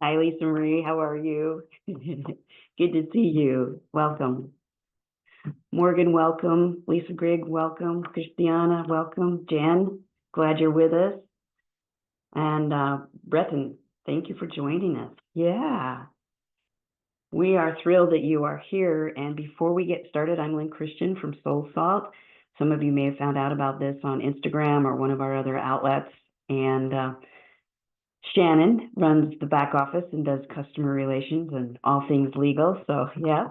Hi, Lisa Marie. How are you? Good to see you. Welcome. Morgan, welcome. Lisa Grigg, welcome. Christiana, welcome. Jen, glad you're with us. And Breton, thank you for joining us. Yeah, we are thrilled that you are here. And before we get started, I'm Lynn Christian from Soul Salt. Some of you may have found out about this on Instagram or one of our other outlets. And Shannon runs the back office and does customer relations and all things legal. So, yeah.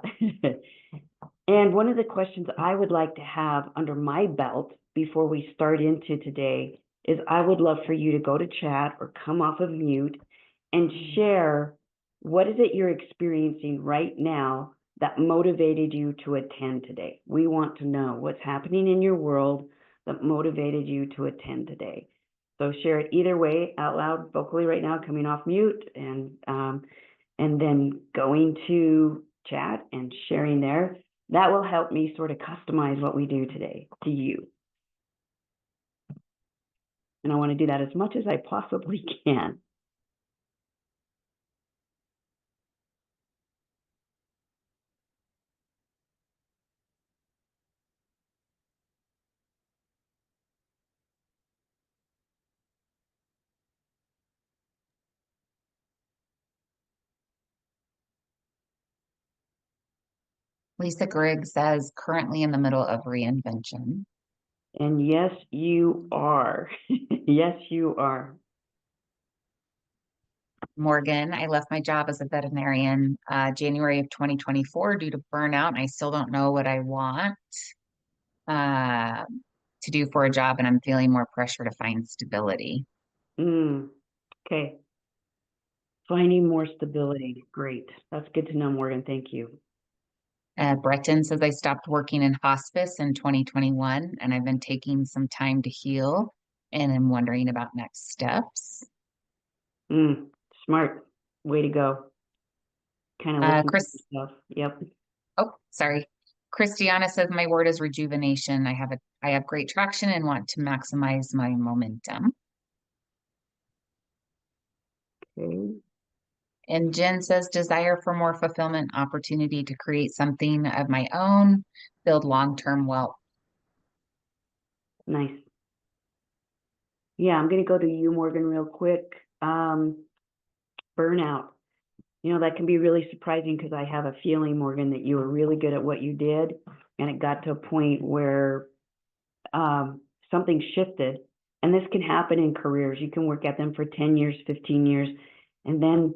And one of the questions I would like to have under my belt before we start into today is I would love for you to go to chat or come off of mute and share what is it you're experiencing right now that motivated you to attend today. We want to know what's happening in your world that motivated you to attend today. So share it either way, out loud, vocally right now, coming off mute, and then going to chat and sharing there. That will help me sort of customize what we do today to you. And I want to do that as much as I possibly can. Lisa Grigg says currently in the middle of reinvention. And yes, you are. Yes, you are. Morgan, I left my job as a veterinarian January of 2024 due to burnout, and I still don't know what I want uh, to do for a job, and I'm feeling more pressure to find stability. Okay. Finding more stability. Great. That's good to know, Morgan. Thank you. Breton says I stopped working in hospice in 2021, and I've been taking some time to heal, and I'm wondering about next steps. Smart. Way to go. Kind of listen to Chris, yourself. Yep. oh, sorry. Christiana says my word is rejuvenation. I have great traction and want to maximize my momentum. Okay. And Jen says desire for more fulfillment, opportunity to create something of my own, build long-term wealth. Nice. Yeah, I'm going to go to you, Morgan, real quick. Burnout. You know, that can be really surprising because I have a feeling, Morgan, that you were really good at what you did. And it got to a point where something shifted. And this can happen in careers. You can work at them for 10 years, 15 years, and then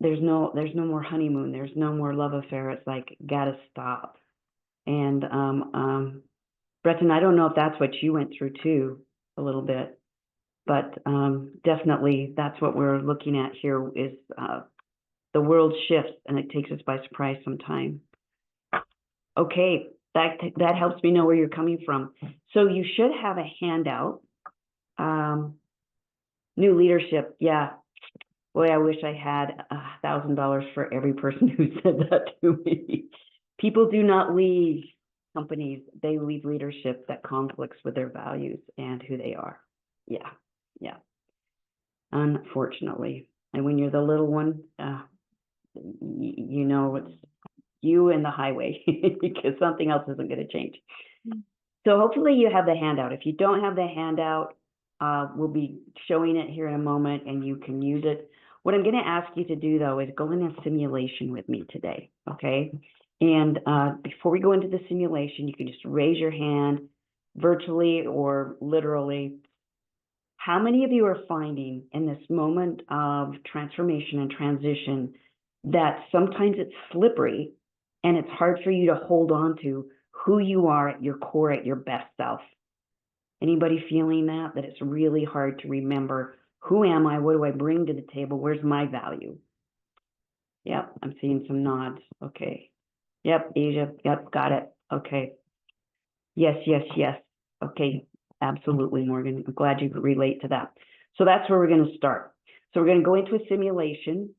there's no more honeymoon. There's no more love affair. It's like, gotta stop. And Breton, I don't know if that's what you went through too, a little bit, but definitely that's what we're looking at here is the world shifts and it takes us by surprise sometimes. Okay, that helps me know where you're coming from. So you should have a handout. New leadership, yeah. Boy, I wish I had $1,000 for every person who said that to me. People do not leave companies, they leave leadership that conflicts with their values and who they are. Yeah, yeah. Unfortunately. And when you're the little one, you know it's you and the highway because something else isn't going to change. So hopefully you have the handout. If you don't have the handout, we'll be showing it here in a moment and you can use it. What I'm going to ask you to do, though, is go in a simulation with me today, okay? And before we go into the simulation, you can just raise your hand virtually or literally. How many of you are finding in this moment of transformation and transition that sometimes it's slippery and it's hard for you to hold on to who you are at your core, at your best self? Anybody feeling that it's really hard to remember, who am I? What do I bring to the table? Where's my value? Yep, I'm seeing some nods. Okay. Yep, Asia. Yep, got it. Okay. Yes, yes, yes. Okay, absolutely, Morgan. I'm glad you could relate to that. So that's where we're going to start. So we're going to go into a simulation.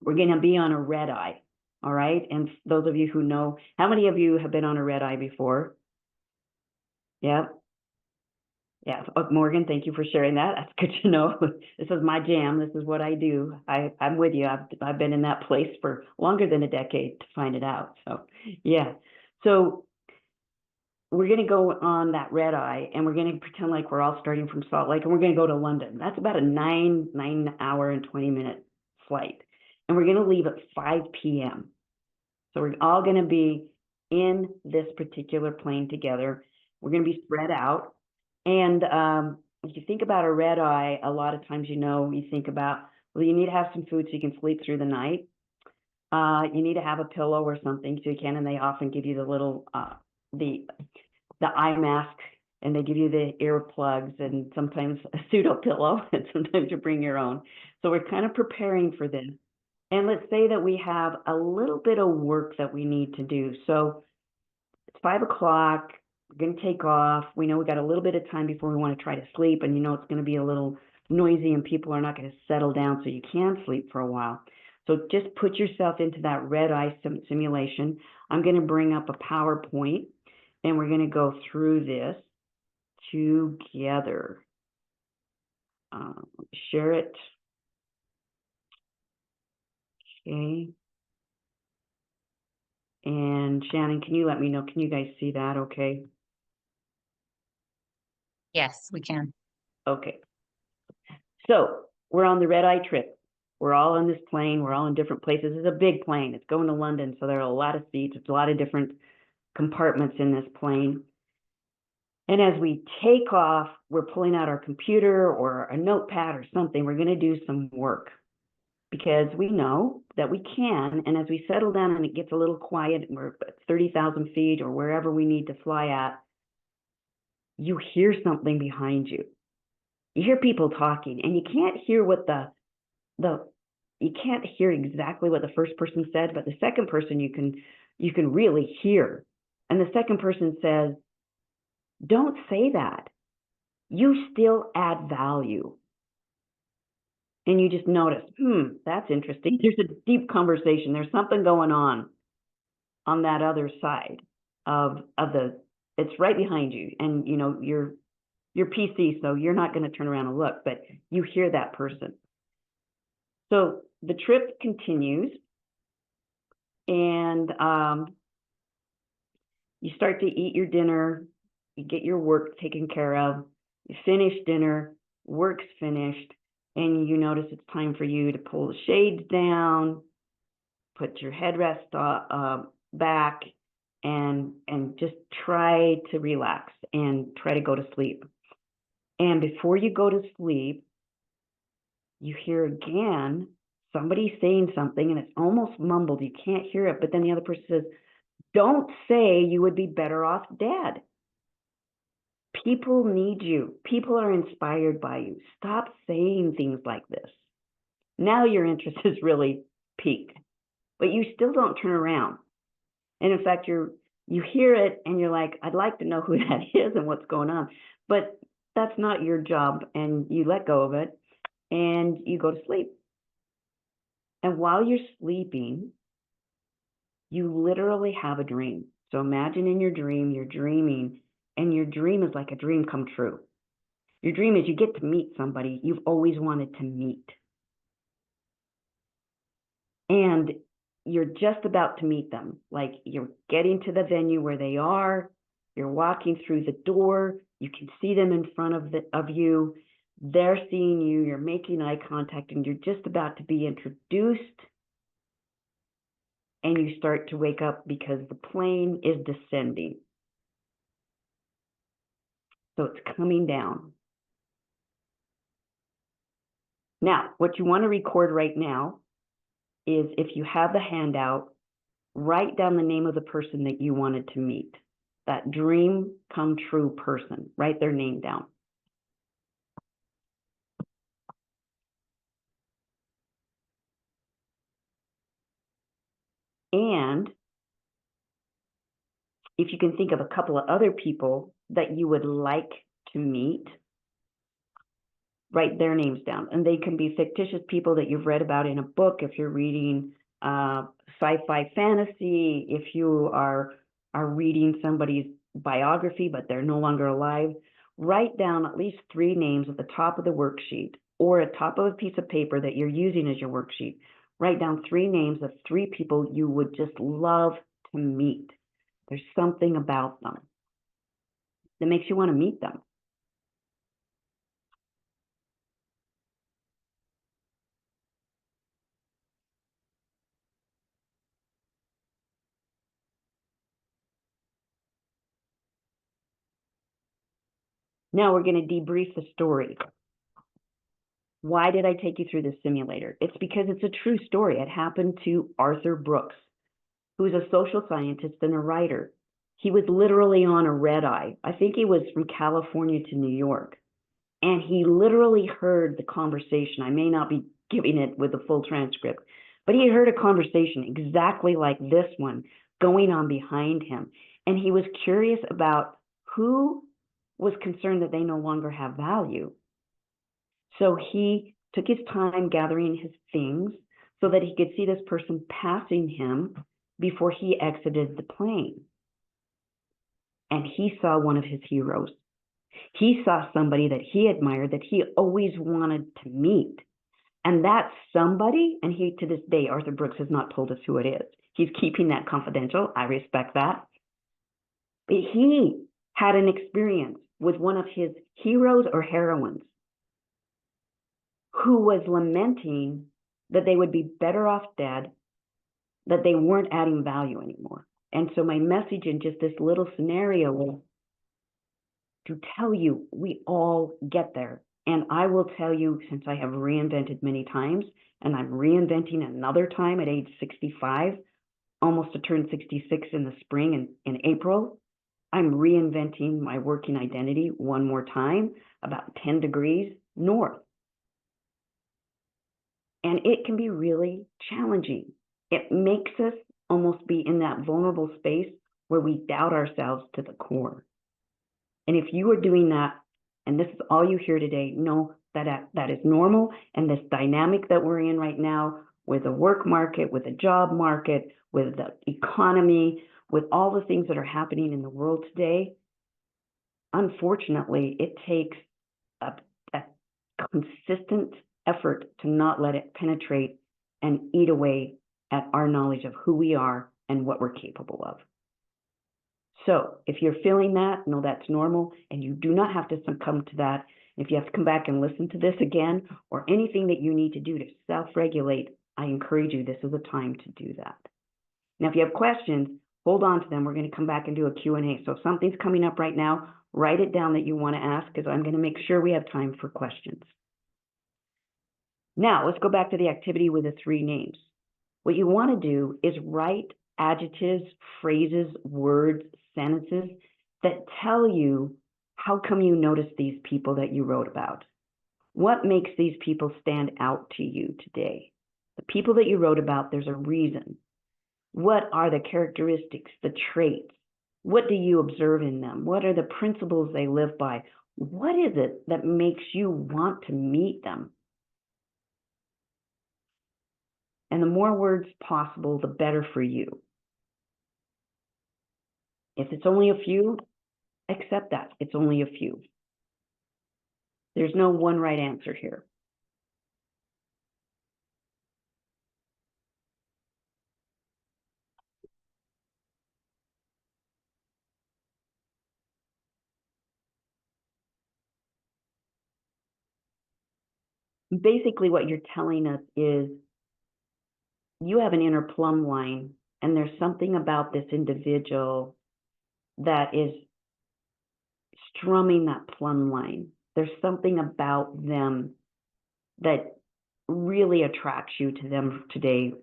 We're going to be on a red eye. All right. And those of you who know, how many of you have been on a red eye before? Yep. Yeah. Morgan, thank you for sharing that. That's good to know. This is my jam. This is what I do. I'm with you. I've been in that place for longer than a decade to find it out. So yeah. So we're going to go on that red eye and we're going to pretend like we're all starting from Salt Lake and we're going to go to London. That's about a 9 hour and 20-minute flight. And we're going to leave at 5 p.m. So we're all going to be in this particular plane together. We're going to be spread out. And if you think about a red eye, a lot of times, you think about, well, you need to have some food so you can sleep through the night. You need to have a pillow or something so you can, and they often give you the little, the eye mask, and they give you the earplugs and sometimes a pseudo pillow, and sometimes you bring your own. So we're kind of preparing for this. And let's say that we have a little bit of work that we need to do. So it's 5 o'clock, we're going to take off. We know we got a little bit of time before we want to try to sleep, and it's going to be a little noisy and people are not going to settle down so you can sleep for a while. So just put yourself into that red eye simulation. I'm going to bring up a PowerPoint and we're going to go through this together. Share it. Okay. And Shannon, can you let me know? Can you guys see that okay? Yes, we can. Okay. So we're on the red eye trip. We're all on this plane. We're all in different places. It's a big plane. It's going to London, so there are a lot of seats. It's a lot of different compartments in this plane. And as we take off, we're pulling out our computer or a notepad or something. We're going to do some work because we know that we can. And as we settle down and it gets a little quiet, we're at 30,000 feet or wherever we need to fly at, you hear something behind you. You hear people talking, and you can't hear what you can't hear exactly what the first person said, but the second person you can really hear. And the second person says, "Don't say that. You still add value." And you just notice, that's interesting. There's a deep conversation. There's something going on that other side of it's right behind you. And you're PC, so you're not going to turn around and look, but you hear that person. So the trip continues, and you start to eat your dinner, you get your work taken care of, you finish dinner, work's finished, and you notice it's time for you to pull the shades down, put your headrest back, and just try to relax and try to go to sleep. And before you go to sleep, you hear again somebody saying something, and it's almost mumbled. You can't hear it, but then the other person says, "Don't say you would be better off dead. People need you. People are inspired by you. Stop saying things like this." Now your interest is really piqued, but you still don't turn around. And in fact, you hear it and you're like, "I'd like to know who that is and what's going on." But that's not your job, and you let go of it and you go to sleep. And while you're sleeping, you literally have a dream. So imagine in your dream, you're dreaming, and your dream is like a dream come true. Your dream is you get to meet somebody you've always wanted to meet. And you're just about to meet them. Like you're getting to the venue where they are, you're walking through the door, you can see them in front of you, they're seeing you, you're making eye contact, and you're just about to be introduced. And you start to wake up because the plane is descending. So it's coming down. Now, what you want to record right now is, if you have the handout, write down the name of the person that you wanted to meet. That dream come true person. Write their name down. And if you can think of a couple of other people that you would like to meet, write their names down. And they can be fictitious people that you've read about in a book if you're reading sci-fi fantasy, if you are reading somebody's biography but they're no longer alive, Write down at least 3 names at the top of the worksheet or at top of a piece of paper that you're using as your worksheet. Write down 3 names of 3 people you would just love to meet. There's something about them that makes you want to meet them. Now we're going to debrief the story. Why did I take you through this simulator? It's because it's a true story. It happened to Arthur Brooks, who's a social scientist and a writer. He was literally on a red eye. I think he was from California to New York. And he literally heard the conversation. I may not be giving it with the full transcript, but he heard a conversation exactly like this one going on behind him. And he was curious about who was concerned that they no longer have value. So he took his time gathering his things so that he could see this person passing him before he exited the plane. And he saw one of his heroes. He saw somebody that he admired, that he always wanted to meet. And that somebody, and he, to this day, Arthur Brooks has not told us who it is. He's keeping that confidential. I respect that. But he had an experience with one of his heroes or heroines who was lamenting that they would be better off dead, that they weren't adding value anymore. And so my message in just this little scenario was to tell you we all get there. And I will tell you, since I have reinvented many times, and I'm reinventing another time at age 65, almost to turn 66 in the spring and in April, I'm reinventing my working identity one more time, about 10 degrees north. And it can be really challenging. It makes us almost be in that vulnerable space where we doubt ourselves to the core. And if you are doing that, and this is all you hear today, know that that is normal. And this dynamic that we're in right now with the work market, with the job market, with the economy, with all the things that are happening in the world today, unfortunately, it takes a consistent effort to not let it penetrate and eat away at our knowledge of who we are and what we're capable of. So if you're feeling that, know that's normal, and you do not have to succumb to that. If you have to come back and listen to this again, or anything that you need to do to self-regulate, I encourage you, this is a time to do that. Now, if you have questions, hold on to them. We're going to come back and do a Q&A. So if something's coming up right now, write it down that you want to ask, because I'm going to make sure we have time for questions. Now, let's go back to the activity with the 3 names. What you want to do is write adjectives, phrases, words, sentences that tell you how come you notice these people that you wrote about. What makes these people stand out to you today? The people that you wrote about, there's a reason. What are the characteristics, the traits? What do you observe in them? What are the principles they live by? What is it that makes you want to meet them? And the more words possible, the better for you. If it's only a few, accept that. It's only a few. There's no one right answer here. Basically, what you're telling us is you have an inner plumb line, and there's something about this individual that is strumming that plumb line. There's something about them that really attracts you to them today,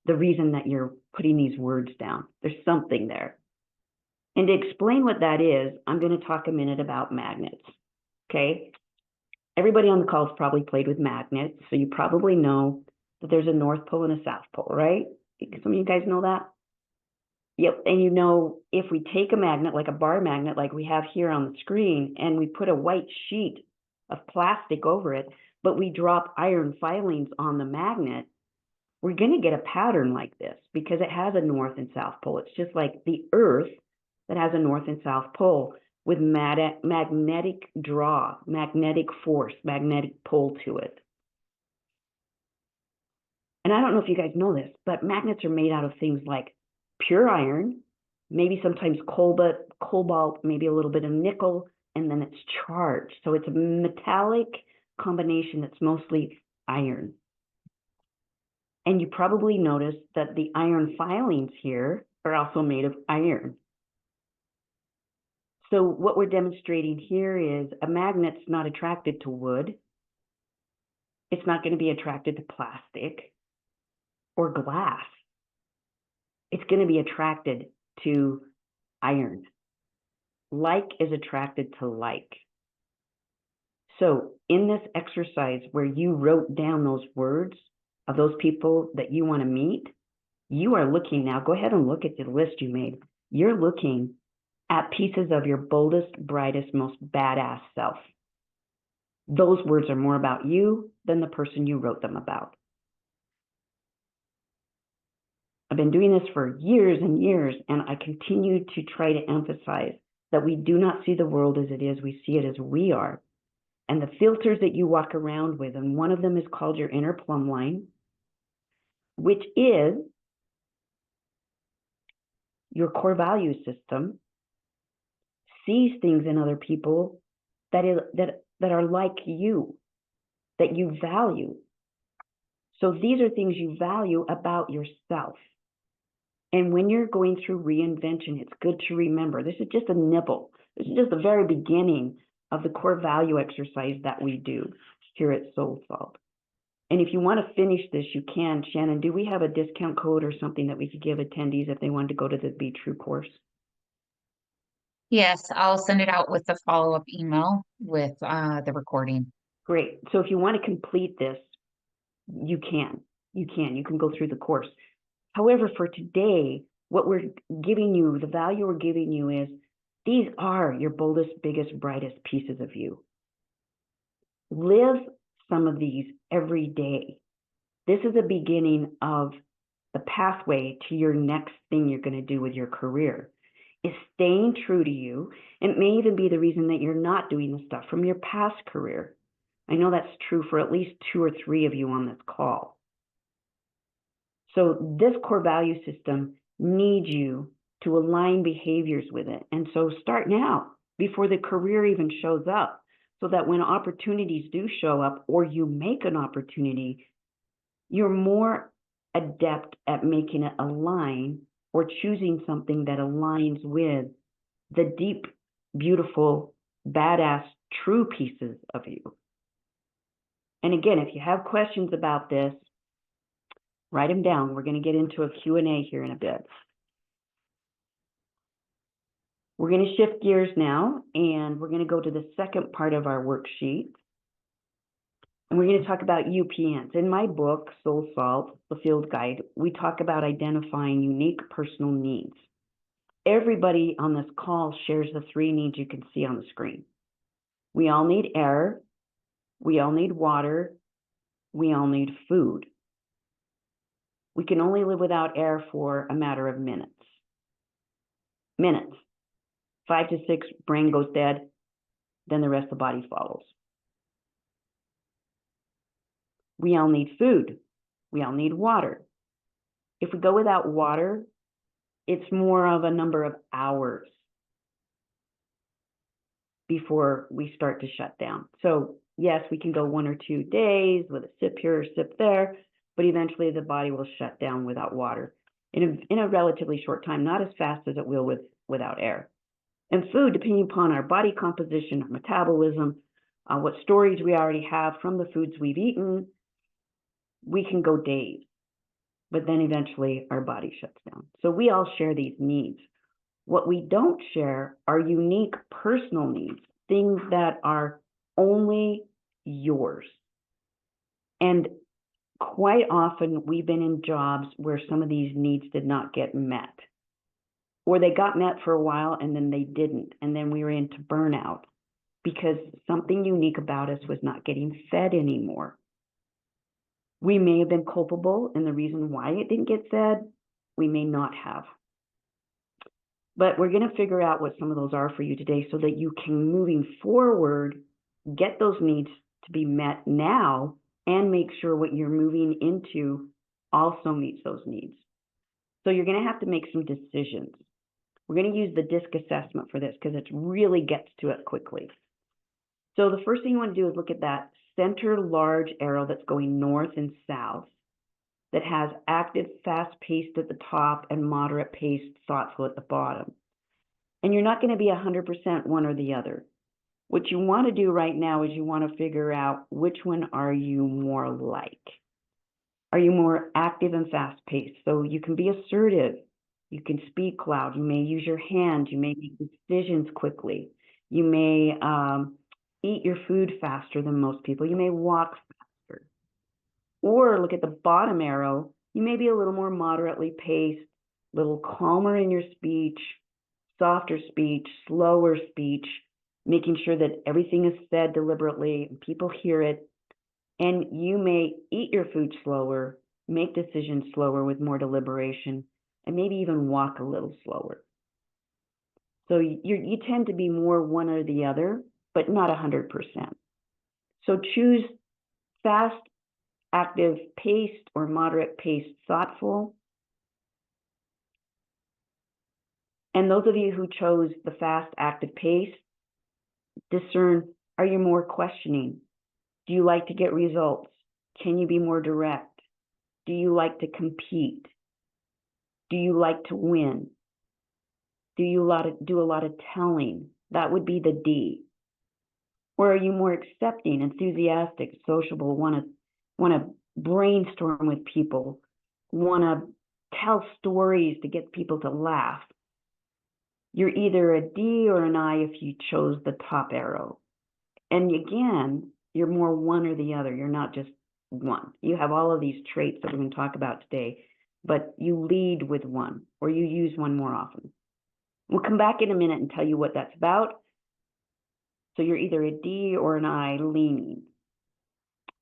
the reason that you're putting these words down. There's something there. And to explain what that is, I'm going to talk a minute about magnets, okay? Everybody on the call has probably played with magnets, so you probably know that there's a North Pole and a South Pole, right? Some of you guys know that? Yep, and you know, if we take a magnet, like a bar magnet, like we have here on the screen, and we put a white sheet of plastic over it, but we drop iron filings on the magnet, we're going to get a pattern like this because it has a North and South Pole. It's just like the Earth that has a North and South Pole with magnetic draw, magnetic force, magnetic pull to it. And I don't know if you guys know this, but magnets are made out of things like pure iron, maybe sometimes cobalt, maybe a little bit of nickel, and then it's charged. So it's a metallic combination that's mostly iron. And you probably noticed that the iron filings here are also made of iron. So what we're demonstrating here is a magnet's not attracted to wood. It's not going to be attracted to plastic or glass. It's going to be attracted to iron. Like is attracted to like. So in this exercise where you wrote down those words of those people that you want to meet, you are looking now, go ahead and look at the list you made. You're looking at pieces of your boldest, brightest, most badass self. Those words are more about you than the person you wrote them about. I've been doing this for years and years, and I continue to try to emphasize that we do not see the world as it is, we see it as we are. And the filters that you walk around with, and one of them is called your inner plumb line, which is your core value system, sees things in other people that are like you, that you value. So these are things you value about yourself. And when you're going through reinvention, it's good to remember, this is just a nibble. This is just the very beginning of the core value exercise that we do here at Soul Salt. And if you want to finish this, you can. Shannon, do we have a discount code or something that we could give attendees if they wanted to go to the Be True course? Yes, I'll send it out with the follow-up email with the recording. Great. So if you want to complete this, you can. You can go through the course. However, for today, what we're giving you, the value we're giving you is these are your boldest, biggest, brightest pieces of you. Live some of these every day. This is the beginning of the pathway to your next thing you're going to do with your career. Is staying true to you. It may even be the reason that you're not doing the stuff from your past career. I know that's true for at least 2 or 3 of you on this call. So this core value system needs you to align behaviors with it. And so start now before the career even shows up, so that when opportunities do show up or you make an opportunity, you're more adept at making it align or choosing something that aligns with the deep, beautiful, badass, true pieces of you. And again, if you have questions about this, write them down. We're going to get into a Q&A here in a bit. We're going to shift gears now, and we're going to go to the second part of our worksheet. And we're going to talk about UPNs. In my book, Soul Salt, The Field Guide, we talk about identifying unique personal needs. Everybody on this call shares the 3 needs you can see on the screen. We all need air, we all need water, we all need food. We can only live without air for a matter of minutes. 5 to 6, brain goes dead, then the rest of the body follows. We all need food. We all need water. If we go without water, it's more of a number of hours before we start to shut down. So yes, we can go 1 or 2 days with a sip here or sip there, but eventually the body will shut down without water in a relatively short time, not as fast as it will without air. And food, depending upon our body composition, our metabolism, what stories we already have from the foods we've eaten, we can go days, but then eventually our body shuts down. So we all share these needs. What we don't share are unique personal needs, things that are only yours. And quite often we've been in jobs where some of these needs did not get met, or they got met for a while and then they didn't. And then we were into burnout because something unique about us was not getting fed anymore. We may have been culpable in the reason why it didn't get fed. We may not have. But we're going to figure out what some of those are for you today so that you can, moving forward, get those needs to be met now and make sure what you're moving into also meets those needs. So you're going to have to make some decisions. We're going to use the DISC assessment for this because it really gets to it quickly. So the first thing you want to do is look at that center large arrow that's going north and south that has active, fast-paced at the top and moderate-paced, thoughtful at the bottom. And you're not going to be 100% one or the other. What you want to do right now is you want to figure out which one are you more like. Are you more active and fast-paced? So you can be assertive. You can speak loud. You may use your hands. You may make decisions quickly. You may eat your food faster than most people. You may walk faster. Or look at the bottom arrow. You may be a little more moderately paced, a little calmer in your speech, softer speech, slower speech, making sure that everything is said deliberately and people hear it. And you may eat your food slower, make decisions slower with more deliberation, and maybe even walk a little slower. So you tend to be more one or the other, but not 100%. So choose fast, active, paced, or moderate paced, thoughtful. And those of you who chose the fast, active pace, discern, are you more questioning? Do you like to get results? Can you be more direct? Do you like to compete? Do you like to win? Do you do a lot of telling? That would be the D. Or are you more accepting, enthusiastic, sociable, want to brainstorm with people, want to tell stories to get people to laugh? You're either a D or an I if you chose the top arrow. And again, you're more one or the other. You're not just one. You have all of these traits that we're going to talk about today, but you lead with one or you use one more often. We'll come back in a minute and tell you what that's about. So you're either a D or an I leaning.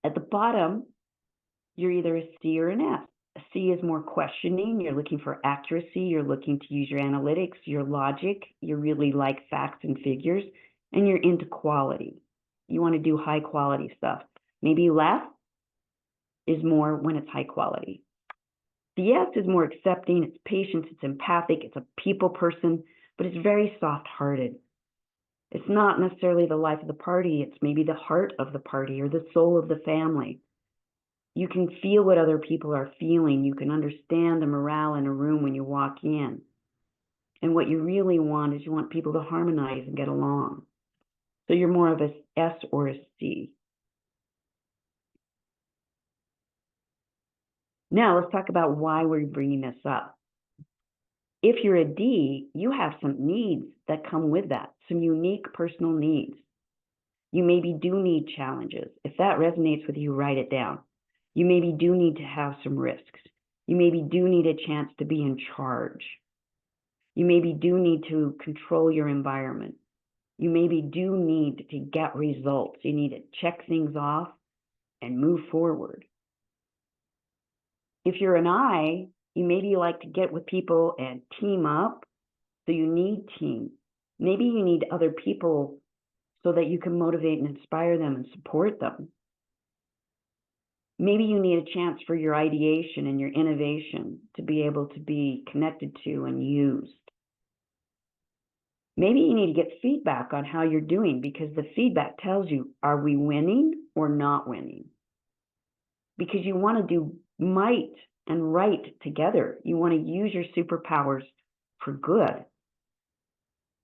At the bottom, you're either a C or an F. A C is more questioning. You're looking for accuracy. You're looking to use your analytics, your logic. You really like facts and figures, and you're into quality. You want to do high quality stuff. Maybe less is more when it's high quality. The S is more accepting. It's patient. It's empathic. It's a people person, but it's very soft-hearted. It's not necessarily the life of the party. It's maybe the heart of the party or the soul of the family. You can feel what other people are feeling. You can understand the morale in a room when you walk in. And what you really want is you want people to harmonize and get along. So you're more of a S or a C. Now let's talk about why we're bringing this up. If you're a D, you have some needs that come with that, some unique personal needs. You maybe do need challenges. If that resonates with you, write it down. You maybe do need to have some risks. You maybe do need a chance to be in charge. You maybe do need to control your environment. You maybe do need to get results. You need to check things off and move forward. If you're an I, you maybe like to get with people and team up, so you need team. Maybe you need other people so that you can motivate and inspire them and support them. Maybe you need a chance for your ideation and your innovation to be able to be connected to and used. Maybe you need to get feedback on how you're doing because the feedback tells you, are we winning or not winning? Because you want to do might and right together. You want to use your superpowers for good.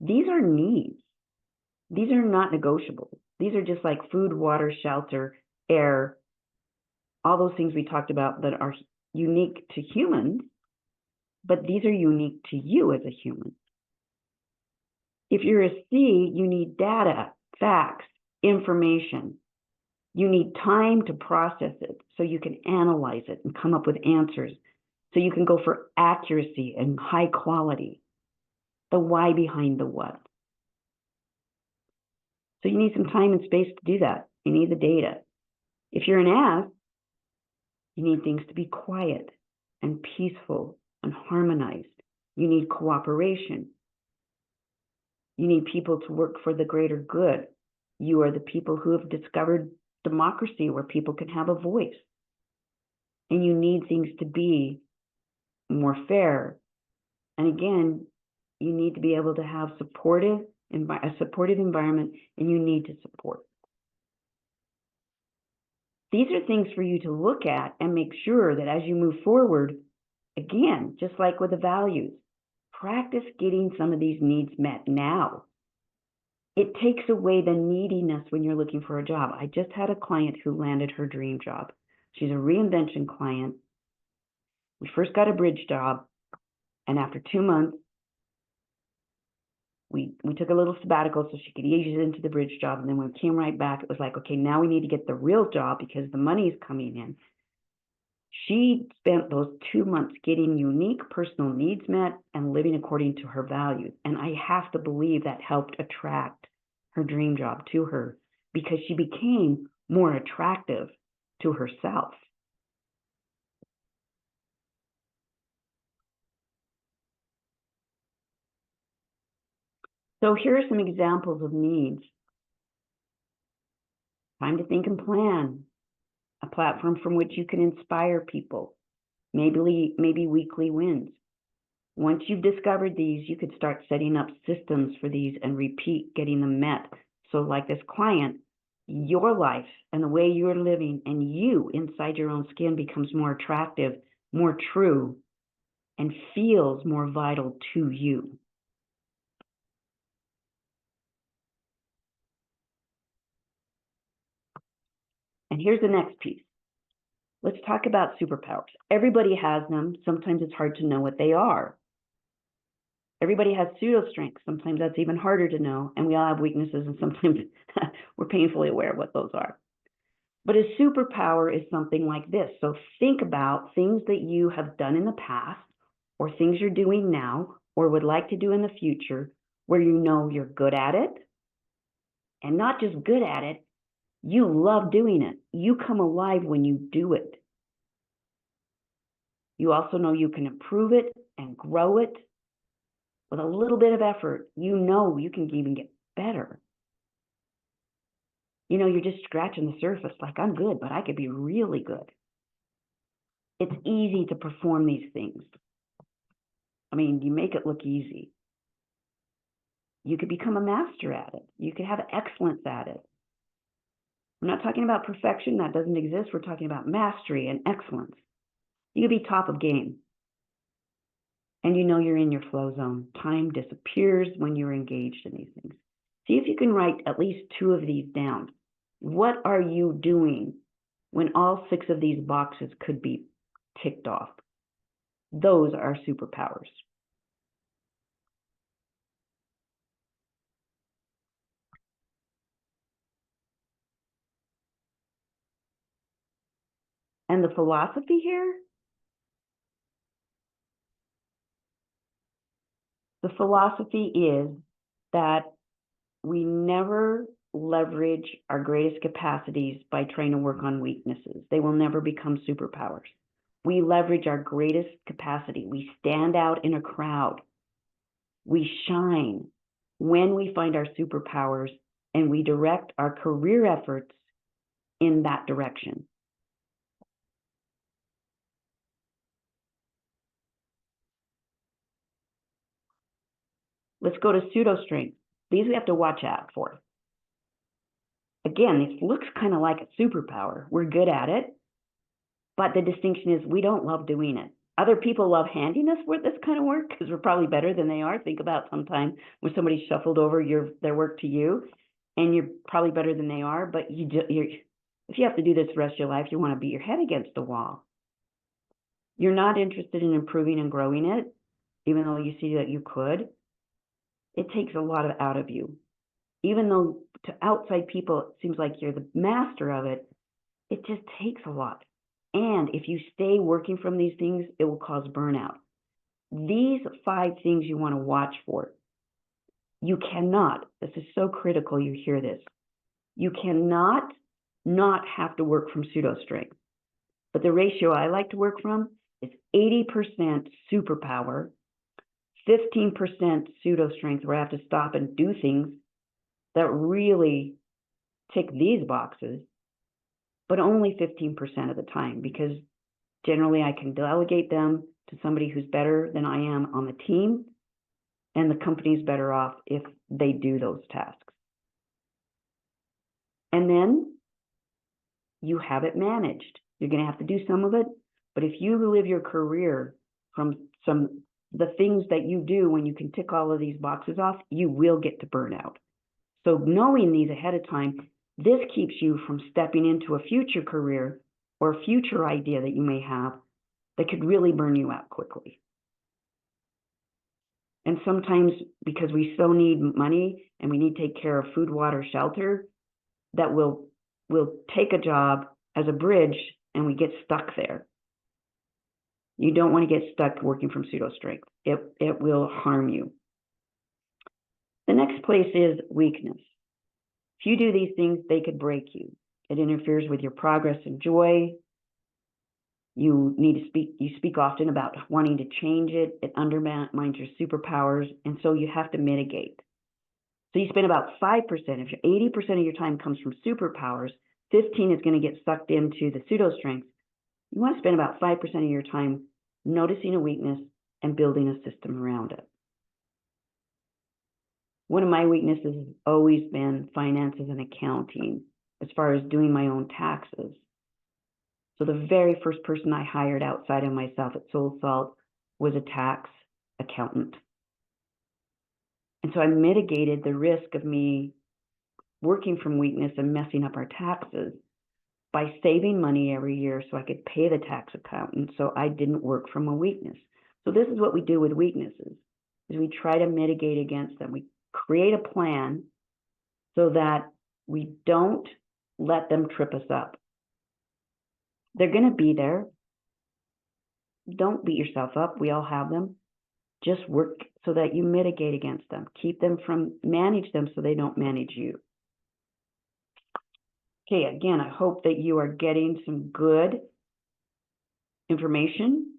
These are needs. These are not negotiable. These are just like food, water, shelter, air, all those things we talked about that are unique to humans, but these are unique to you as a human. If you're a C, you need data, facts, information. You need time to process it so you can analyze it and come up with answers. So you can go for accuracy and high quality, the why behind the what. So you need some time and space to do that. You need the data. If you're an S, you need things to be quiet and peaceful and harmonized. You need cooperation. You need people to work for the greater good. You are the people who have discovered democracy where people can have a voice. And you need things to be more fair. And again, you need to be able to have a supportive environment, and you need to support. These are things for you to look at and make sure that as you move forward, again, just like with the values, practice getting some of these needs met now. It takes away the neediness when you're looking for a job. I just had a client who landed her dream job. She's a Reinvention client. We first got a bridge job, and after 2 months, we took a little sabbatical so she could ease into the bridge job. And then when we came right back, it was like, okay, now we need to get the real job because the money is coming in. She spent those 2 months getting unique personal needs met and living according to her values. And I have to believe that helped attract her dream job to her because she became more attractive to herself. So here are some examples of needs. Time to think and plan. A platform from which you can inspire people. Maybe weekly wins. Once you've discovered these, you could start setting up systems for these and repeat getting them met. So like this client, your life and the way you're living and you inside your own skin becomes more attractive, more true, and feels more vital to you. And here's the next piece. Let's talk about superpowers. Everybody has them. Sometimes it's hard to know what they are. Everybody has pseudo strengths. Sometimes that's even harder to know. And we all have weaknesses, and sometimes we're painfully aware of what those are. But a superpower is something like this. So think about things that you have done in the past, or things you're doing now, or would like to do in the future, where you know you're good at it. And not just good at it, you love doing it. You come alive when you do it. You also know you can improve it and grow it. With a little bit of effort, you know you can even get better. You know, you're just scratching the surface, like I'm good, but I could be really good. It's easy to perform these things. I mean, you make it look easy. You could become a master at it. You could have excellence at it. We're not talking about perfection, that doesn't exist. We're talking about mastery and excellence. You could be top of game. And you know you're in your flow zone. Time disappears when you're engaged in these things. See if you can write at least 2 of these down. What are you doing when all 6 of these boxes could be ticked off? Those are superpowers. And the philosophy here? The philosophy is that we never leverage our greatest capacities by trying to work on weaknesses. They will never become superpowers. We leverage our greatest capacity. We stand out in a crowd. We shine when we find our superpowers and we direct our career efforts in that direction. Let's go to pseudo strength. These we have to watch out for. Again, this looks kind of like a superpower. We're good at it, but the distinction is we don't love doing it. Other people love handing us this kind of work because we're probably better than they are. Think about sometime when somebody shuffled over their work to you, and you're probably better than they are, but if you have to do this the rest of your life, you want to beat your head against the wall. You're not interested in improving and growing it, even though you see that you could. It takes a lot out of you. Even though to outside people, it seems like you're the master of it, it just takes a lot. And if you stay working from these things, it will cause burnout. These 5 things you want to watch for. You cannot, this is so critical you hear this, you cannot not have to work from pseudo strength. But the ratio I like to work from is 80% superpower, 15% pseudo strength where I have to stop and do things that really tick these boxes, but only 15% of the time, because generally I can delegate them to somebody who's better than I am on the team, and the company's better off if they do those tasks. And then you have it managed. You're going to have to do some of it, but if you live your career from the things that you do when you can tick all of these boxes off, you will get to burnout. So knowing these ahead of time, this keeps you from stepping into a future career or a future idea that you may have that could really burn you out quickly. And sometimes because we so need money and we need to take care of food, water, shelter, that we'll take a job as a bridge and we get stuck there. You don't want to get stuck working from pseudo strength. It will harm you. The next place is weakness. If you do these things, they could break you. It interferes with your progress and joy. You speak often about wanting to change it. It undermines your superpowers, and so you have to mitigate. So you spend about 5%. If 80% of your time comes from superpowers, 15 is going to get sucked into the pseudo strengths. You want to spend about 5% of your time noticing a weakness and building a system around it. One of my weaknesses has always been finances and accounting, as far as doing my own taxes. So the very first person I hired outside of myself at Soul Salt was a tax accountant. And so I mitigated the risk of me working from weakness and messing up our taxes by saving money every year so I could pay the tax accountant so I didn't work from a weakness. So this is what we do with weaknesses, is we try to mitigate against them. We create a plan so that we don't let them trip us up. They're going to be there. Don't beat yourself up. We all have them. Just work so that you mitigate against them. Manage them so they don't manage you. Okay, again, I hope that you are getting some good information.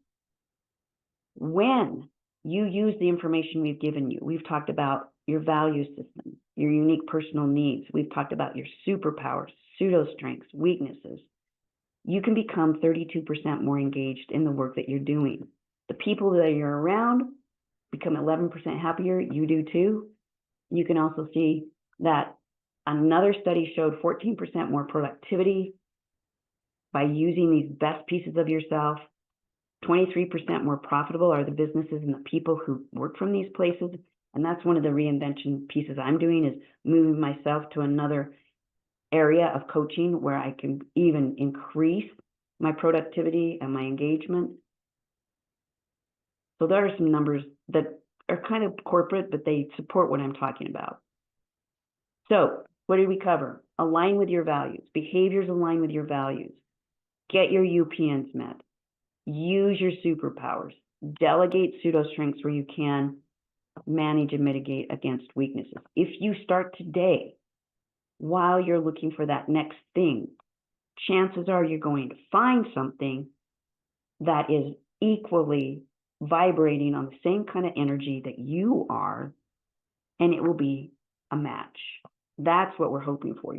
When you use the information we've given you, we've talked about your value system, your unique personal needs. We've talked about your superpowers, pseudo strengths, weaknesses. You can become 32% more engaged in the work that you're doing. The people that you're around become 11% happier. You do too. You can also see that another study showed 14% more productivity by using these best pieces of yourself. 23% more profitable are the businesses and the people who work from these places. And that's one of the reinvention pieces I'm doing, is moving myself to another area of coaching where I can even increase my productivity and my engagement. So there are some numbers that are kind of corporate, but they support what I'm talking about. So what did we cover? Align with your values. Behaviors align with your values. Get your UPNs met. Use your superpowers. Delegate pseudo strengths where you can. Manage and mitigate against weaknesses. If you start today, while you're looking for that next thing, chances are you're going to find something that is equally vibrating on the same kind of energy that you are, and it will be a match. That's what we're hoping for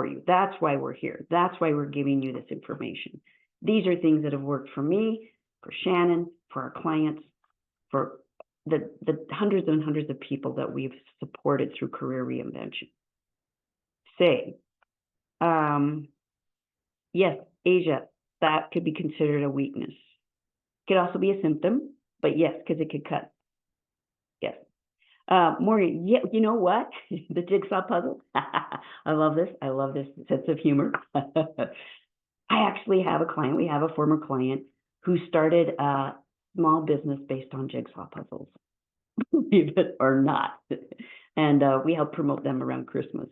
you. That's why we're here. That's why we're giving you this information. These are things that have worked for me, for Shannon, for our clients, for the hundreds and hundreds of people that we've supported through career reinvention. Yes, Asia, that could be considered a weakness. Could also be a symptom, but yes, because it could cut. Yes. Morgan, yeah, you know what? The jigsaw puzzle. I love this. I love this sense of humor. I actually have a client. We have a former client who started a small business based on jigsaw puzzles, believe it or not. And we help promote them around Christmas.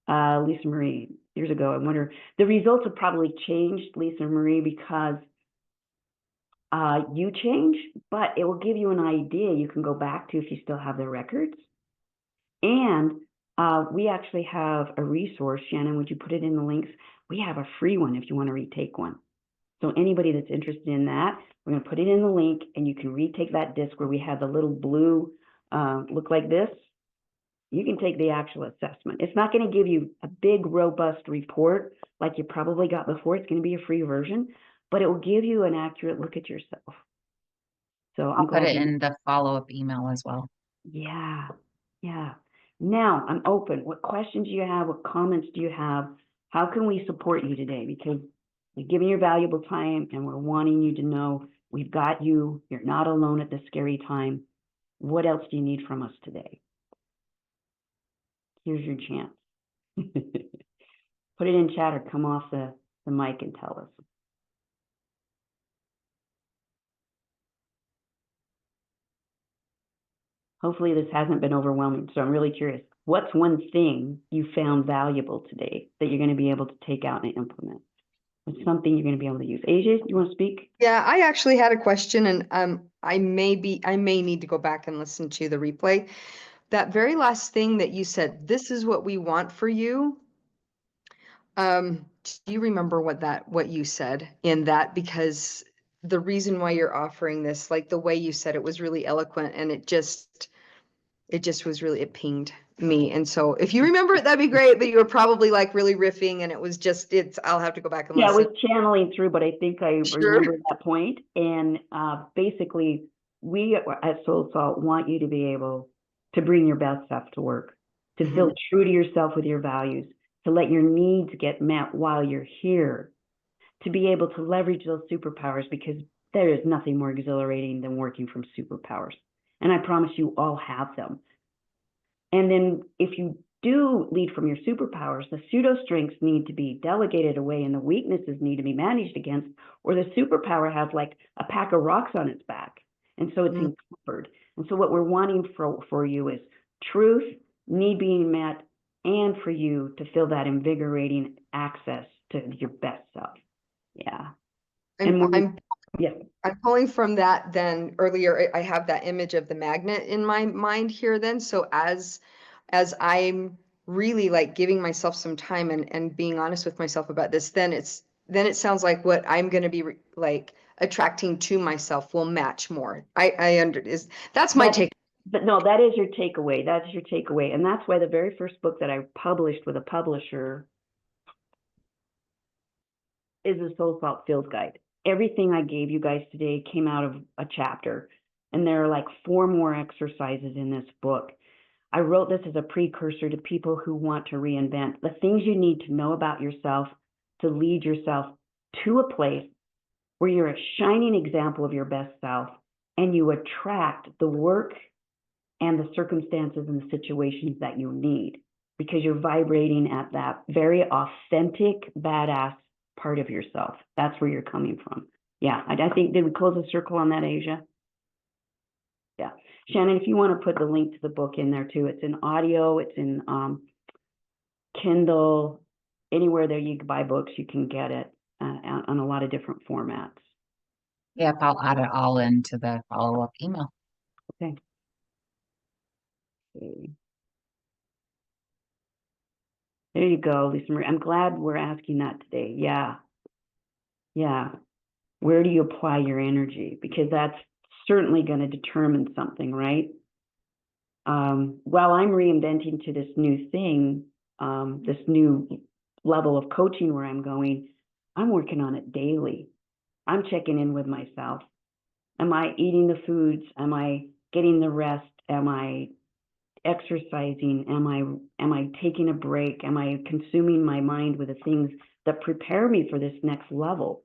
Lisa Marie, years ago, I wonder, the results have probably changed, Lisa Marie, because you change, but it will give you an idea you can go back to if you still have the records. And we actually have a resource. Shannon, would you put it in the links? We have a free one if you want to retake one. So anybody that's interested in that, we're going to put it in the link, and you can retake that disc where we have the little blue look like this. You can take the actual assessment. It's not going to give you a big, robust report like you probably got before. It's going to be a free version, but it will give you an accurate look at yourself. So I'm I'll put glad it in the follow-up email as well. Yeah, yeah. Now I'm open. What questions do you have? What comments do you have? How can we support you today? Because we've given your valuable time, and we're wanting you to know we've got you. You're not alone at this scary time. What else do you need from us today? Here's your chance. Put it in chat or come off the mic and tell us. Hopefully this hasn't been overwhelming. So I'm really curious. What's one thing you found valuable today that you're going to be able to take out and implement? It's something you're going to be able to use. Asia, you want to speak? Yeah, I actually had a question, and I may need to go back and listen to the replay. That very last thing that you said, this is what we want for you. Do you remember what you said in that? Because the reason why you're offering this, like the way you said it was really eloquent, and it just was really, it pinged me. And so if you remember it, that'd be great, but you were probably like really riffing, and it was just, I'll have to go back and Yeah, I listen. was channeling through, but I think I remember that point. And basically, we at Soul Salt want you to be able to bring your best self to work, to feel true to yourself with your values, to let your needs get met while you're here, to be able to leverage those superpowers, because there is nothing more exhilarating than working from superpowers. And I promise you all have them. And then if you do lead from your superpowers, the pseudo strengths need to be delegated away and the weaknesses need to be managed against, or the superpower has like a pack of rocks on its back. And so it's encumbered. And so what we're wanting for you is truth, need being met, and for you to feel that invigorating access to your best self. Yeah. I'm pulling from that then earlier. I have that image of the magnet in my mind here then. So as I'm really like giving myself some time and being honest with myself about this, then it sounds like what I'm going to be like attracting to myself will match more. That's my take. But no, that is your takeaway. That's your takeaway. And that's why the very first book that I published with a publisher is a Soul Salt Field Guide. Everything I gave you guys today came out of a chapter, and there are like 4 more exercises in this book. I wrote this as a precursor to people who want to reinvent the things you need to know about yourself to lead yourself to a place where you're a shining example of your best self, and you attract the work and the circumstances and the situations that you need, because you're vibrating at that very authentic, badass part of yourself. That's where you're coming from. Yeah, I think, did we close the circle on that, Asia? Yeah. Shannon, if you want to put the link to the book in there too, it's in audio, it's in Kindle, anywhere there you can buy books, you can get it on a lot of different formats. Yep, I'll add it all into the follow-up email. Okay. There you go, Lisa Marie. I'm glad we're asking that today. Yeah. Yeah. Where do you apply your energy? Because that's certainly going to determine something, right? While I'm reinventing to this new thing, this new level of coaching where I'm going, I'm working on it daily. I'm checking in with myself. Am I eating the foods? Am I getting the rest? Am I exercising? Am I taking a break? Am I consuming my mind with the things that prepare me for this next level?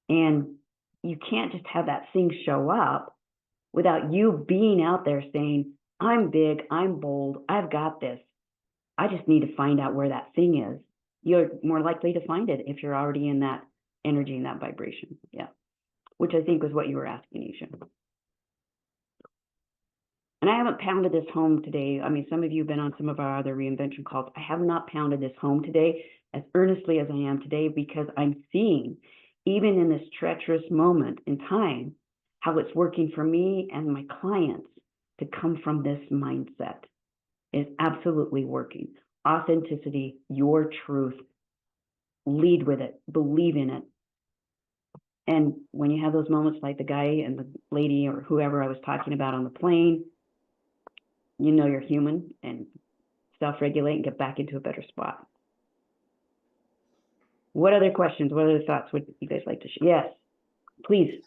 And you can't just have that thing show up without you being out there saying, I'm big, I'm bold, I've got this. I just need to find out where that thing is. You're more likely to find it if you're already in that energy and that vibration. Yeah. Which I think was what you were asking, Isha. And I haven't pounded this home today. I mean, some of you have been on some of our other reinvention calls. I have not pounded this home today as earnestly as I am today, because I'm seeing, even in this treacherous moment in time, how it's working for me and my clients to come from this mindset. It's absolutely working. Authenticity, your truth, lead with it, believe in it, And when you have those moments like the guy and the lady or whoever I was talking about on the plane, you know you're human, and self-regulate and get back into a better spot. What other questions? What other thoughts would you guys like to share? Yes, please.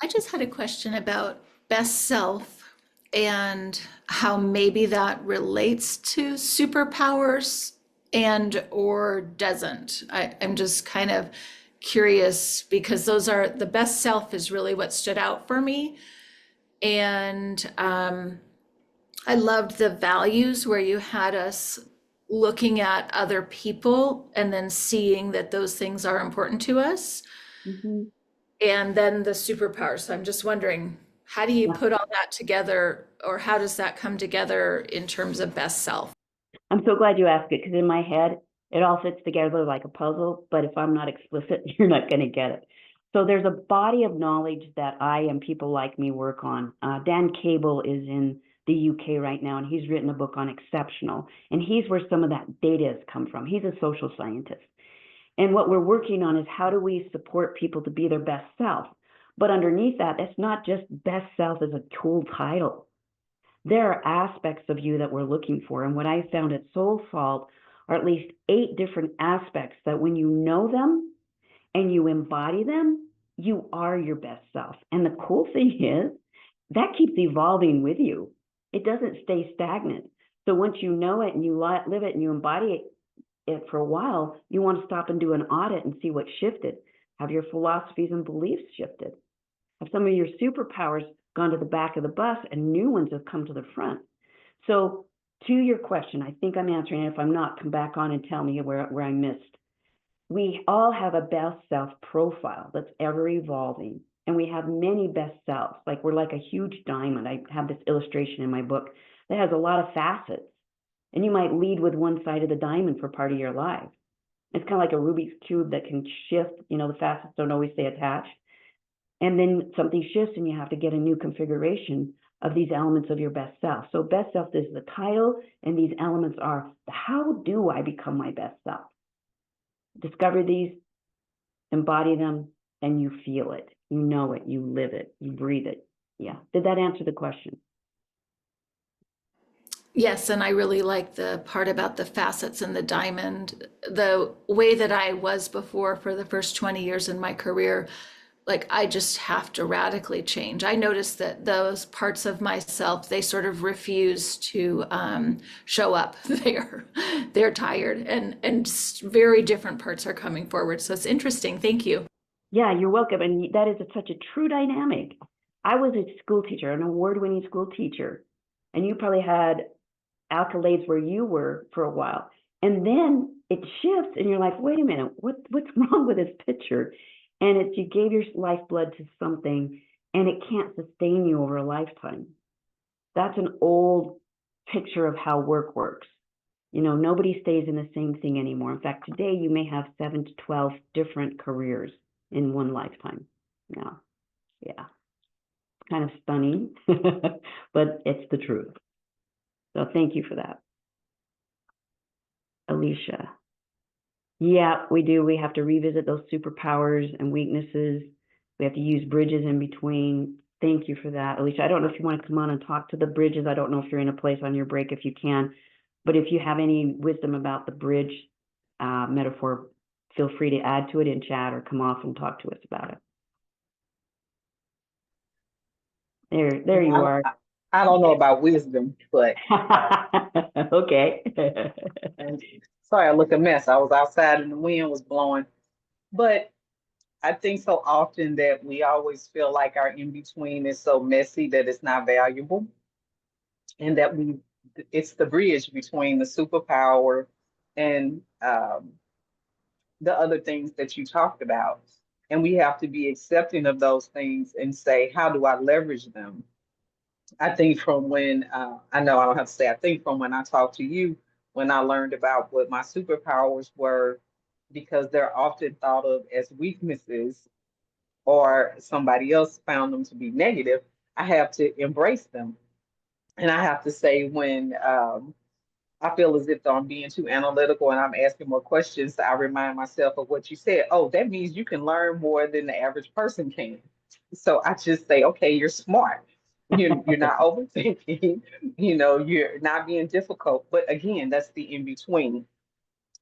I just had a question about best self and how maybe that relates to superpowers and or doesn't. I'm just kind of curious because those are the best self is really what stood out for me. And I loved the values where you had us looking at other people and then seeing that those things are important to us. Mm-hmm. And then the superpower. So I'm just wondering, how do you Yeah. put all that together, or how does that come together in terms of best self? I'm so glad you asked it, because in my head, it all fits together like a puzzle, but if I'm not explicit, you're not going to get it. So there's a body of knowledge that I and people like me work on. Dan Cable is in the UK right now, and he's written a book on exceptional, and he's where some of that data has come from. He's a social scientist. And what we're working on is how do we support people to be their best self? But underneath that, it's not just best self as a cool title. There are aspects of you that we're looking for. And what I found at Soul Salt are at least 8 different aspects that when you know them and you embody them, you are your best self. And the cool thing is that keeps evolving with you. It doesn't stay stagnant. So once you know it and you live it and you embody it for a while, you want to stop and do an audit and see what shifted. Have your philosophies and beliefs shifted? Have some of your superpowers gone to the back of the bus and new ones have come to the front? So to your question, I think I'm answering it. If I'm not, come back on and tell me where I missed. We all have a best self profile that's ever evolving. And we have many best selves. Like we're like a huge diamond. I have this illustration in my book that has a lot of facets. And you might lead with one side of the diamond for part of your life. It's kind of like a Rubik's Cube that can shift. You know, the facets don't always stay attached. And then something shifts and you have to get a new configuration of these elements of your best self. So best self is the title, and these elements are, how do I become my best self? Discover these, embody them, and you feel it. You know it, you live it, you breathe it. Yeah. Did that answer the question? Yes, and I really like the part about the facets and the diamond. The way that I was before for the first 20 years in my career, like I just have to radically change. I noticed that those parts of myself, they sort of refuse to show up. They're tired, and very different parts are coming forward. So it's interesting. Thank you. Yeah, you're welcome. And that is such a true dynamic. I was a school teacher, an award-winning school teacher, and you probably had accolades where you were for a while. And then it shifts and you're like, wait a minute, what's wrong with this picture? And it's you gave your lifeblood to something and it can't sustain you over a lifetime. That's an old picture of how work works. You know, nobody stays in the same thing anymore. In fact, today you may have 7 to 12 different careers in one lifetime. Now, yeah, kind of stunning, but it's the truth. So thank you for that. Alicia. Yeah, we do. We have to revisit those superpowers and weaknesses. We have to use bridges in between. Thank you for that, Alicia. I don't know if you want to come on and talk to the bridges. I don't know if you're in a place on your break, if you can. But if you have any wisdom about the bridge metaphor, feel free to add to it in chat or come off and talk to us about it. There you are. I don't know about wisdom, but Okay. sorry, I look a mess. I was outside and the wind was blowing. But I think so often that we always feel like our in between is so messy that it's not valuable, and that it's the bridge between the superpower and the other things that you talked about. And we have to be accepting of those things and say, how do I leverage them? I think from when, I know I don't have to say, I think from when I talked to you, when I learned about what my superpowers were, because they're often thought of as weaknesses or somebody else found them to be negative, I have to embrace them. And I have to say, when I feel as if I'm being too analytical and I'm asking more questions, I remind myself of what you said. Oh, that means you can learn more than the average person can. So I just say, okay, you're smart. You're not overthinking, you're not being difficult. But again, that's the in between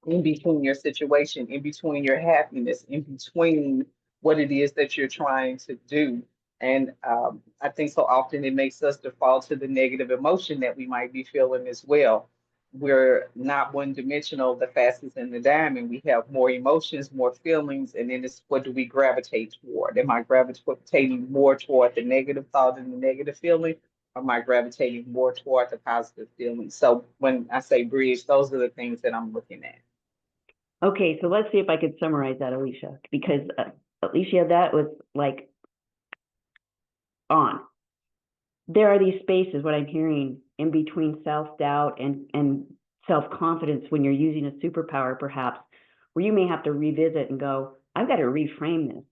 your situation, in between your happiness, in between what it is that you're trying to do. And I think so often it makes us default to the negative emotion that we might be feeling as well. We're not one dimensional, the fastest in the diamond. We have more emotions, more feelings, and then it's what do we gravitate toward? Am I gravitating more toward the negative thought and the negative feeling? Or am I gravitating more toward the positive feeling? So when I say bridge, those are the things that I'm looking at. Okay, so let's see if I could summarize that, Alicia, because Alicia, that was like on. There are these spaces, what I'm hearing, in between self-doubt and self-confidence when you're using a superpower, perhaps, where you may have to revisit and go, I've got to reframe this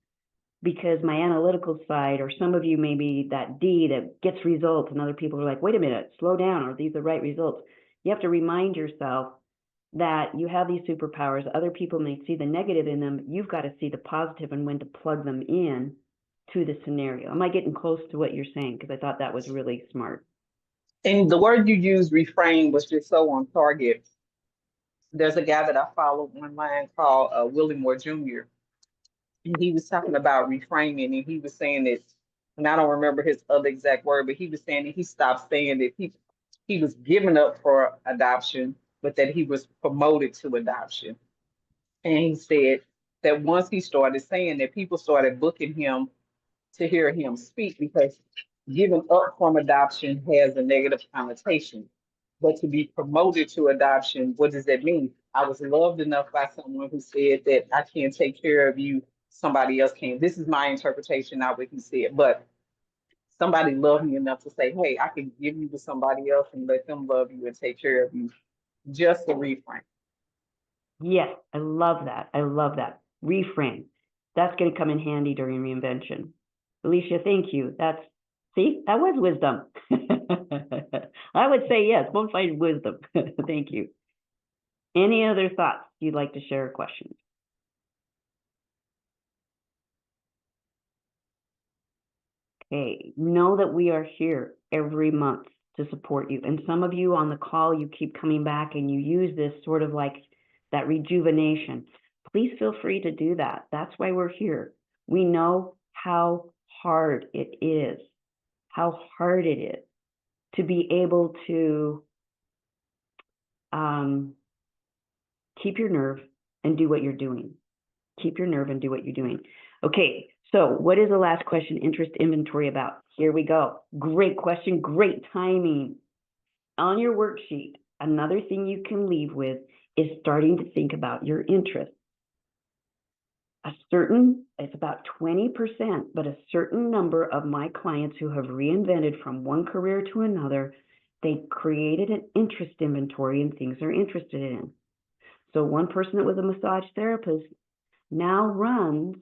because my analytical side, or some of you may be that D that gets results, and other people are like, wait a minute, slow down, are these the right results? You have to remind yourself that you have these superpowers. Other people may see the negative in them. You've got to see the positive and when to plug them in to the scenario. Am I getting close to what you're saying? Because I thought that was really smart. And the word you used, reframe, was just so on target. There's a guy that I follow online called Willie Moore Jr. And he was talking about reframing, and he was saying that, and I don't remember his other exact word, but he was saying that he stopped saying that he was given up for adoption, but that he was promoted to adoption. And he said that once he started saying that, people started booking him to hear him speak because giving up from adoption has a negative connotation. But to be promoted to adoption, what does that mean? I was loved enough by someone who said that I can't take care of you, somebody else can. This is my interpretation, not what he said. But somebody loved me enough to say, hey, I can give you to somebody else and let them love you and take care of you. Just a reframe. Yes, I love that. I love that. Reframe. That's going to come in handy during reinvention. Alicia, thank you. See, that was wisdom. I would say yes, bona fide wisdom. Thank you. Any other thoughts you'd like to share or questions? Okay, know that we are here every month to support you. And some of you on the call, you keep coming back and you use this sort of like that rejuvenation. Please feel free to do that. That's why we're here. We know how hard it is, to be able to keep your nerve and do what you're doing. Keep your nerve and do what you're doing. Okay, so what is the last question, interest inventory, about? Here we go. Great question, great timing. On your worksheet, another thing you can leave with is starting to think about your interests. It's about 20%, but a certain number of my clients who have reinvented from one career to another, they created an interest inventory in things they're interested in. So one person that was a massage therapist now runs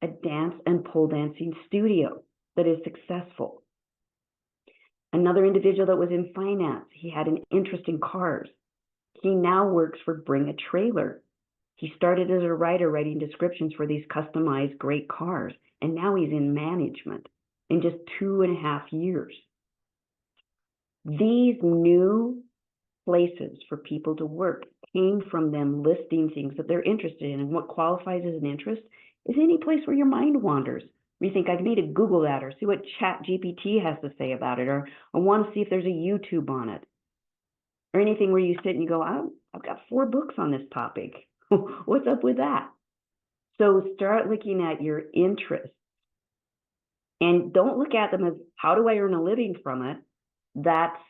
a dance and pole dancing studio that is successful. Another individual that was in finance, he had an interest in cars. He now works for Bring a Trailer. He started as a writer writing descriptions for these customized great cars, and now he's in management in just 2.5 years. These new places for people to work came from them listing things that they're interested in. And what qualifies as an interest is any place where your mind wanders. Where you think, I need to Google that or see what Chat GPT has to say about it, or I want to see if there's a YouTube on it. Or anything where you sit and you go, I've got 4 books on this topic. What's up with that? So start looking at your interests. And don't look at them as, how do I earn a living from it? That's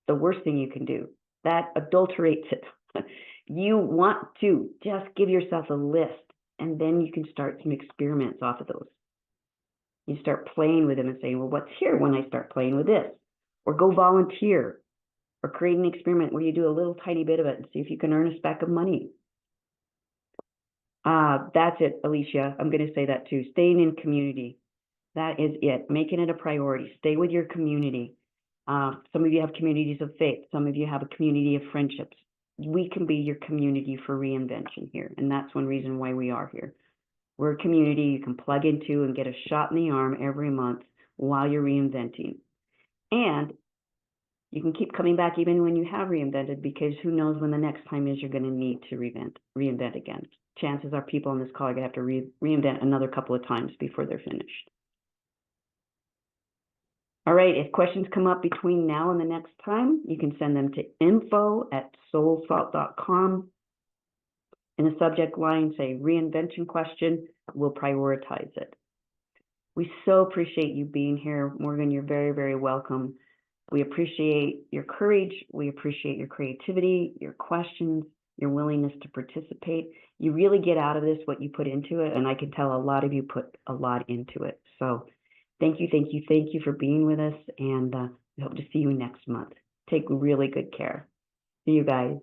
the worst thing you can do. That adulterates it. You want to just give yourself a list, and then you can start some experiments off of those. You start playing with them and saying, well, what's here when I start playing with this? Or go volunteer, or create an experiment where you do a little tiny bit of it and see if you can earn a speck of money. That's it, Alicia. I'm going to say that too. Staying in community. That is it. Making it a priority. Stay with your community. Some of you have communities of faith. Some of you have a community of friendships. We can be your community for reinvention here. And that's one reason why we are here. We're a community you can plug into and get a shot in the arm every month while you're reinventing. And you can keep coming back even when you have reinvented, because who knows when the next time is you're going to need to reinvent again. Chances are people on this call are going to have to reinvent another couple of times before they're finished. All right, if questions come up between now and the next time, you can send them to info@soulsalt.com. In the subject line, say reinvention question, we'll prioritize it. We so appreciate you being here. Morgan, you're very, very welcome. We appreciate your courage. We appreciate your creativity, your questions, your willingness to participate. You really get out of this what you put into it, and I can tell a lot of you put a lot into it. So thank you, thank you, thank you for being with us, and we hope to see you next month. Take really good care. See you guys.